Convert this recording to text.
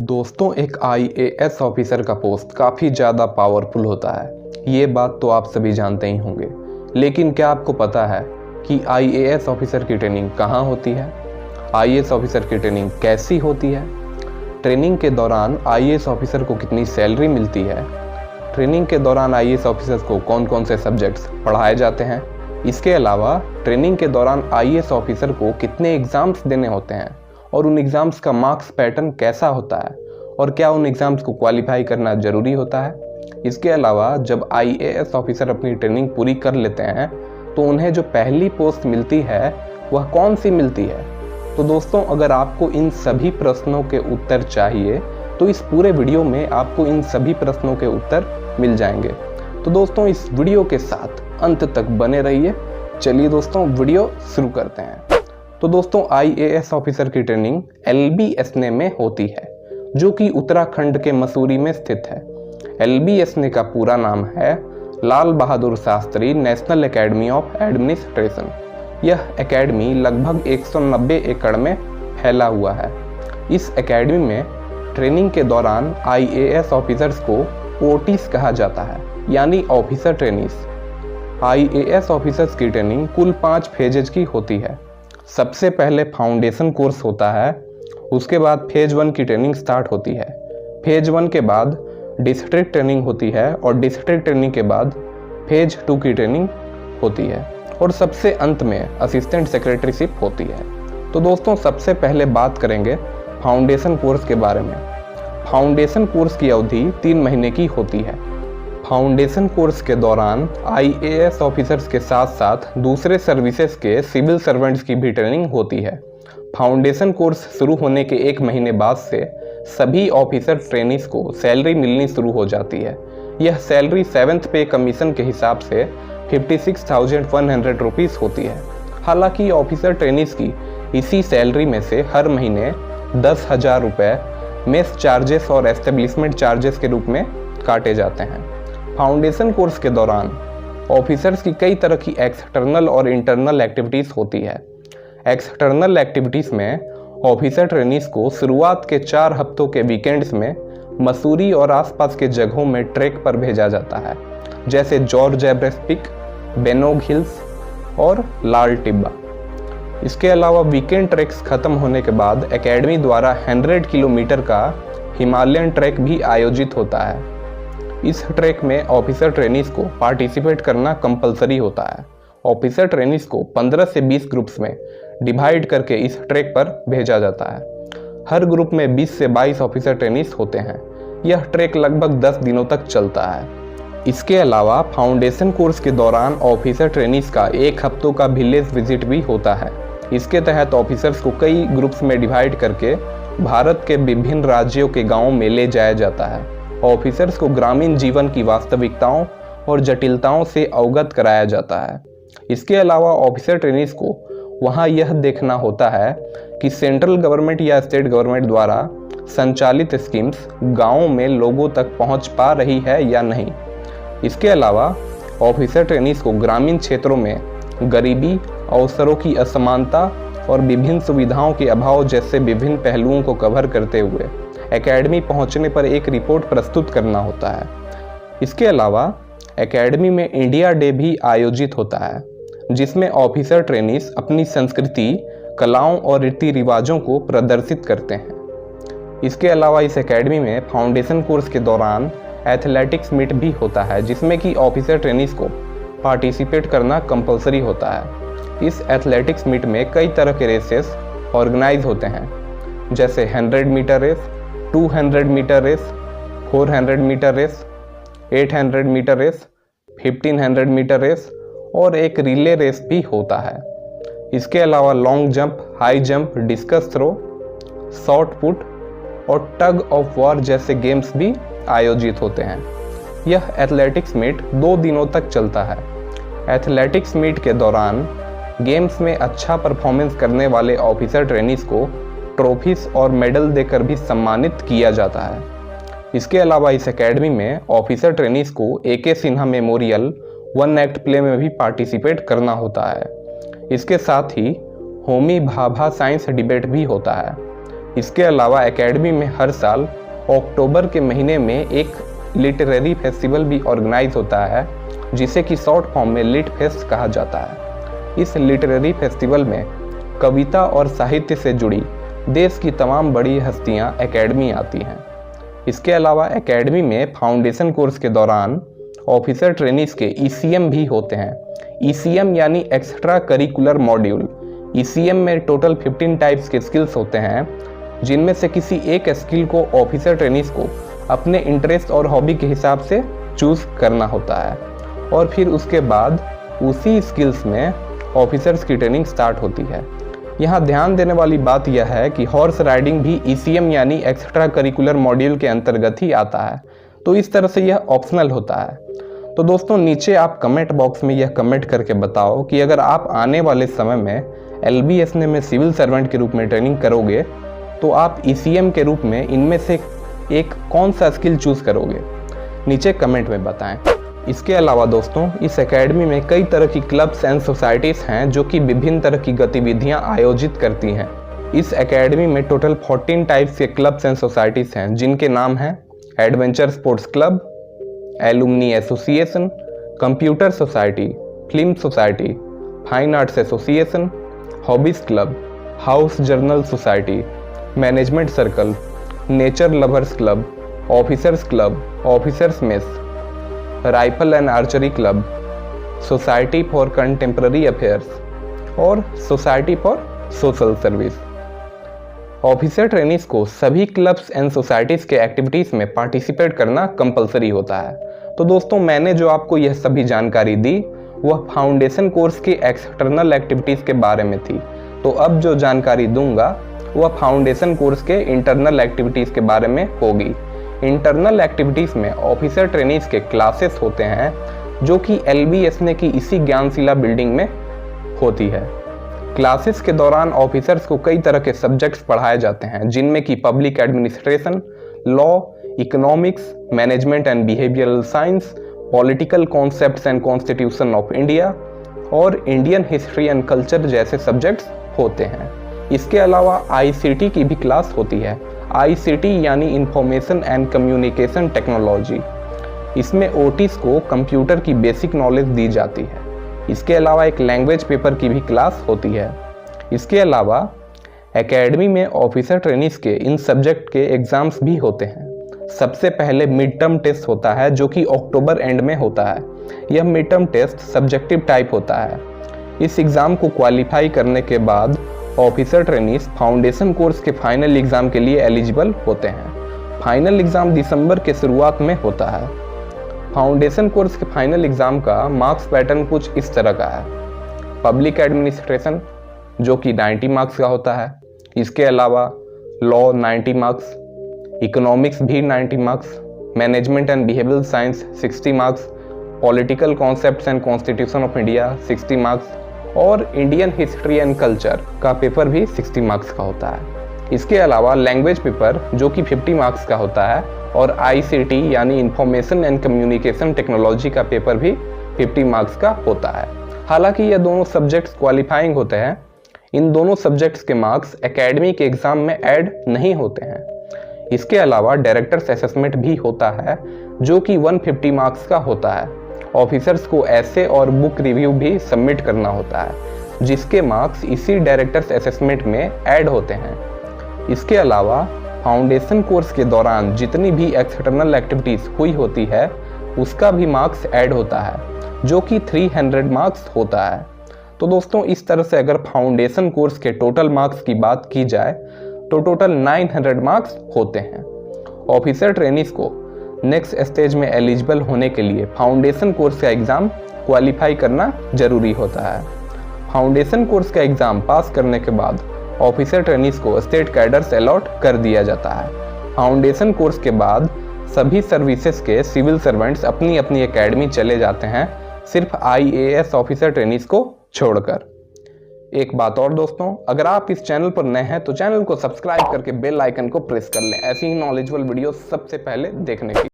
दोस्तों, एक IAS officer का पोस्ट काफ़ी ज़्यादा पावरफुल होता है। ये बात तो आप सभी जानते ही होंगे। लेकिन क्या आपको पता है कि IAS ऑफिसर की ट्रेनिंग कहाँ होती है? IAS ऑफिसर की ट्रेनिंग कैसी होती है? ट्रेनिंग के दौरान IAS ऑफिसर को कितनी सैलरी मिलती है? ट्रेनिंग के दौरान IAS ऑफिसर्स को कौन कौन से सब्जेक्ट्स पढ़ाए जाते हैं? इसके अलावा ट्रेनिंग के दौरान IAS ऑफिसर को कितने एग्ज़ाम्स देने होते हैं और उन एग्ज़ाम्स का मार्क्स पैटर्न कैसा होता है और क्या उन एग्ज़ाम्स को क्वालिफाई करना ज़रूरी होता है? इसके अलावा जब IAS ऑफिसर अपनी ट्रेनिंग पूरी कर लेते हैं तो उन्हें जो पहली पोस्ट मिलती है वह कौन सी मिलती है? तो दोस्तों, अगर आपको इन सभी प्रश्नों के उत्तर चाहिए तो इस पूरे वीडियो में आपको इन सभी प्रश्नों के उत्तर मिल जाएंगे। तो दोस्तों, इस वीडियो के साथ अंत तक बने रहिए। चलिए दोस्तों, वीडियो शुरू करते हैं। तो दोस्तों, IAS ऑफिसर की ट्रेनिंग LBSNA में होती है, जो कि उत्तराखंड के मसूरी में स्थित है। LBSNA का पूरा नाम है Lal Bahadur Shastri national academy of administration. यह एकेडमी लगभग 190 एकड़ में फैला हुआ है। इस एकेडमी में ट्रेनिंग के दौरान IAS ऑफिसर्स को OTs कहा जाता है, यानी ऑफिसर ट्रेनीज। IAS ऑफिसर्स की ट्रेनिंग कुल 5 फेजेज की होती है। सबसे पहले फाउंडेशन कोर्स होता है, उसके बाद फेज 1 की ट्रेनिंग स्टार्ट होती है। फेज 1 के बाद डिस्ट्रिक्ट ट्रेनिंग होती है और डिस्ट्रिक्ट ट्रेनिंग के बाद फेज 2 की ट्रेनिंग होती है और सबसे अंत में असिस्टेंट सेक्रेटरीशिप होती है। तो दोस्तों, सबसे पहले बात करेंगे फाउंडेशन कोर्स के बारे में। फाउंडेशन कोर्स की अवधि 3 महीने की होती है। फाउंडेशन कोर्स के दौरान IAS ऑफिसर्स के साथ साथ दूसरे सर्विसेज के सिविल सर्वेंट्स की भी ट्रेनिंग होती है। फाउंडेशन कोर्स शुरू होने के 1 महीने बाद से सभी ऑफिसर ट्रेनीज को सैलरी मिलनी शुरू हो जाती है। यह सैलरी 7th पे कमीशन के हिसाब से 56,100 रुपीज़ होती है। हालांकि ऑफिसर ट्रेनीज की इसी सैलरी में से हर महीने 10,000 रुपये मेस चार्जेस और एस्टेब्लिशमेंट चार्जेस के रूप में काटे जाते हैं। फाउंडेशन कोर्स के दौरान ऑफिसर्स की कई तरह की एक्सटर्नल और इंटरनल एक्टिविटीज़ होती है। एक्सटर्नल एक्टिविटीज़ में ऑफिसर ट्रेनीज को शुरुआत के 4 हफ्तों के वीकेंड्स में मसूरी और आसपास के जगहों में ट्रैक पर भेजा जाता है, जैसे George Everest peak, Benog hills और लाल टिब्बा। इसके अलावा वीकेंड ट्रैक्स खत्म होने के बाद एकेडमी द्वारा 100 किलोमीटर का हिमालयन ट्रैक भी आयोजित होता है। इस ट्रैक में ऑफिसर ट्रेनीज को पार्टिसिपेट करना कंपलसरी होता है। ऑफिसर ट्रेनीज को 15 से 20 ग्रुप्स में डिवाइड करके इस ट्रैक पर भेजा जाता है। हर ग्रुप में 20 से 22 ऑफिसर ट्रेनीज होते हैं। यह ट्रैक लगभग 10 दिनों तक चलता है। इसके अलावा फाउंडेशन कोर्स के दौरान ऑफिसर ट्रेनीज का 1 हफ्तों का विलेज विजिट भी होता है। इसके तहत ऑफिसर्स को कई ग्रुप्स में डिवाइड करके भारत के विभिन्न राज्यों के गाँवों में ले जाया जाता है। ऑफिसर्स को ग्रामीण जीवन की वास्तविकताओं और जटिलताओं से अवगत कराया जाता है। इसके अलावा ऑफिसर ट्रेनीज को वहां यह देखना होता है कि सेंट्रल गवर्नमेंट या स्टेट गवर्नमेंट द्वारा संचालित स्कीम्स गाँवों में लोगों तक पहुंच पा रही है या नहीं। इसके अलावा ऑफिसर ट्रेनीज को ग्रामीण क्षेत्रों में गरीबी, अवसरों की असमानता और विभिन्न सुविधाओं के अभाव जैसे विभिन्न पहलुओं को कवर करते हुए एकेडमी पहुंचने पर एक रिपोर्ट प्रस्तुत करना होता है। इसके अलावा एकेडमी में इंडिया डे भी आयोजित होता है, जिसमें ऑफिसर ट्रेनीज अपनी संस्कृति, कलाओं और रीति रिवाजों को प्रदर्शित करते हैं। इसके अलावा इस एकेडमी में फाउंडेशन कोर्स के दौरान एथलेटिक्स मीट भी होता है, जिसमें कि ऑफिसर ट्रेनीज को पार्टिसिपेट करना कंपलसरी होता है। इस एथलेटिक्स मीट में कई तरह के रेसेस ऑर्गेनाइज होते हैं, जैसे 100 metre race, 200 metre race, 400 metre race, 800 metre race, 1500 metre race और एक रिले रेस भी होता है। इसके अलावा long jump, high jump, discus throw, shot put और टग ऑफ वॉर जैसे गेम्स भी आयोजित होते हैं। यह एथलेटिक्स मीट 2 दिनों तक चलता है। एथलेटिक्स मीट के दौरान गेम्स में अच्छा परफॉर्मेंस करने वाले ऑफिसर ट्रेनीज को ट्रॉफीज और मेडल देकर भी सम्मानित किया जाता है। इसके अलावा इस एकेडमी में ऑफिसर ट्रेनीज को AK Sinha memorial 1 act play में भी पार्टिसिपेट करना होता है। इसके साथ ही होमी भाभा साइंस डिबेट भी होता है। इसके अलावा एकेडमी में हर साल अक्टूबर के महीने में एक लिटरेरी फेस्टिवल भी ऑर्गेनाइज होता है, जिसे कि शॉर्ट फॉर्म में लिट फेस्ट कहा जाता है। इस लिटरेरी फेस्टिवल में कविता और साहित्य से जुड़ी देश की तमाम बड़ी हस्तियां एकेडमी आती हैं। इसके अलावा एकेडमी में फाउंडेशन कोर्स के दौरान ऑफिसर ट्रेनीज के ECM भी होते हैं। ECM यानी एक्स्ट्रा करिकुलर मॉड्यूल। ECM में टोटल 15 टाइप्स के स्किल्स होते हैं, जिनमें से किसी एक स्किल को ऑफिसर ट्रेनीज को अपने इंटरेस्ट और हॉबी के हिसाब से चूज करना होता है और फिर उसके बाद उसी स्किल्स में ऑफिसर्स की ट्रेनिंग स्टार्ट होती है। यहाँ ध्यान देने वाली बात यह है कि हॉर्स राइडिंग भी ECM यानी एक्स्ट्रा करिकुलर मॉड्यूल के अंतर्गत ही आता है, तो इस तरह से यह ऑप्शनल होता है। तो दोस्तों नीचे आप कमेंट बॉक्स में यह कमेंट करके बताओ कि अगर आप आने वाले समय में LBSN में सिविल सर्वेंट के रूप में ट्रेनिंग करोगे तो आप ECM के रूप में इनमें से एक कौन सा स्किल चूज करोगे, नीचे कमेंट में बताएं। इसके अलावा दोस्तों इस एकेडमी में कई तरह की क्लब्स एंड सोसाइटीज़ हैं जो कि विभिन्न तरह की गतिविधियां आयोजित करती हैं। इस एकेडमी में टोटल 14 टाइप्स के क्लब्स एंड सोसाइटीज़ हैं, जिनके नाम हैं adventure sports club, alumni association, computer society, film society, fine arts association, hobbies club, house journal society, management circle, nature lovers club, officers club, officers mess, rifle and archery club, society for contemporary affairs और society for social service. Officer trainees को सभी clubs and societies के activities में participate करना compulsory होता है। तो दोस्तों मैंने जो आपको यह सभी जानकारी दी वह फाउंडेशन कोर्स की एक्सटर्नल एक्टिविटीज़ के बारे में थी। तो अब जो जानकारी दूंगा वह फाउंडेशन कोर्स के इंटरनल एक्टिविटीज़ के बारे में होगी। इंटरनल एक्टिविटीज़ में ऑफिसर ट्रेनीज के क्लासेस होते हैं जो कि LBSN की इसी ज्ञानशिला बिल्डिंग में होती है। क्लासेस के दौरान ऑफिसर्स को कई तरह के सब्जेक्ट्स पढ़ाए जाते हैं, जिनमें कि public administration, law, economics, management and behavioural science, political concepts and constitution of India और इंडियन हिस्ट्री एंड कल्चर जैसे सब्जेक्ट्स होते हैं। इसके अलावा ICT की भी क्लास होती है। ICT यानी इंफॉर्मेशन एंड कम्युनिकेशन टेक्नोलॉजी। इसमें OTs को कंप्यूटर की बेसिक नॉलेज दी जाती है। इसके अलावा एक लैंग्वेज पेपर की भी क्लास होती है। इसके अलावा एकेडमी में ऑफिसर ट्रेनीज के इन सब्जेक्ट के एग्ज़ाम्स भी होते हैं। सबसे पहले मिड टर्म टेस्ट होता है जो कि अक्टूबर एंड में होता है। यह mid term test subjective type होता है। इस एग्ज़ाम को क्वालिफाई करने के बाद ऑफिसर ट्रेनीज फाउंडेशन कोर्स के फाइनल एग्ज़ाम के लिए एलिजिबल होते हैं। फाइनल एग्ज़ाम दिसंबर के शुरुआत में होता है। फाउंडेशन कोर्स के फाइनल एग्ज़ाम का मार्क्स पैटर्न कुछ इस तरह का है। पब्लिक एडमिनिस्ट्रेशन जो कि 90 मार्क्स का होता है। इसके अलावा लॉ 90 मार्क्स, इकोनॉमिक्स भी 90 marks, management and behavioural science 60 marks, political concepts and constitution of India 60 marks और इंडियन हिस्ट्री एंड कल्चर का पेपर भी 60 मार्क्स का होता है। इसके अलावा लैंग्वेज पेपर जो कि 50 मार्क्स का होता है और ICT यानी इंफॉर्मेशन एंड कम्युनिकेशन टेक्नोलॉजी का पेपर भी 50 मार्क्स का होता है। हालांकि ये दोनों सब्जेक्ट्स क्वालिफाइंग होते हैं। इन दोनों सब्जेक्ट्स के मार्क्स एकेडमी के एग्ज़ाम में ऐड नहीं होते हैं। इसके अलावा डायरेक्टर्स असेसमेंट भी होता है जो कि 150 मार्क्स का होता है। ऑफिसर्स को ऐसे और बुक रिव्यू भी सबमिट करना होता है, जिसके मार्क्स इसी डायरेक्टर्स असेसमेंट में ऐड होते हैं। इसके अलावा फाउंडेशन कोर्स के दौरान जितनी भी एक्सटर्नल एक्टिविटीज़ हुई होती है उसका भी मार्क्स ऐड होता है, जो कि 300 मार्क्स होता है। तो दोस्तों इस तरह से अगर फाउंडेशन कोर्स के टोटल मार्क्स की बात की जाए तो टोटल 900 मार्क्स होते हैं। ऑफिसर ट्रेनीज को नेक्स्ट स्टेज में एलिजिबल होने के लिए फाउंडेशन कोर्स का एग्ज़ाम क्वालिफाई करना जरूरी होता है। फाउंडेशन कोर्स का एग्ज़ाम पास करने के बाद ऑफिसर ट्रेनीज को स्टेट कैडर्स अलॉट कर दिया जाता है। फाउंडेशन कोर्स के बाद सभी सर्विसेज के सिविल सर्वेंट्स अपनी अपनी एकेडमी चले जाते हैं, सिर्फ IAS ऑफिसर ट्रेनीज को छोड़कर। एक बात और दोस्तों, अगर आप इस चैनल पर नए हैं तो चैनल को सब्सक्राइब करके बेल आइकन को प्रेस कर लें, ऐसी ही नॉलेजेबल वीडियो सबसे पहले देखने की।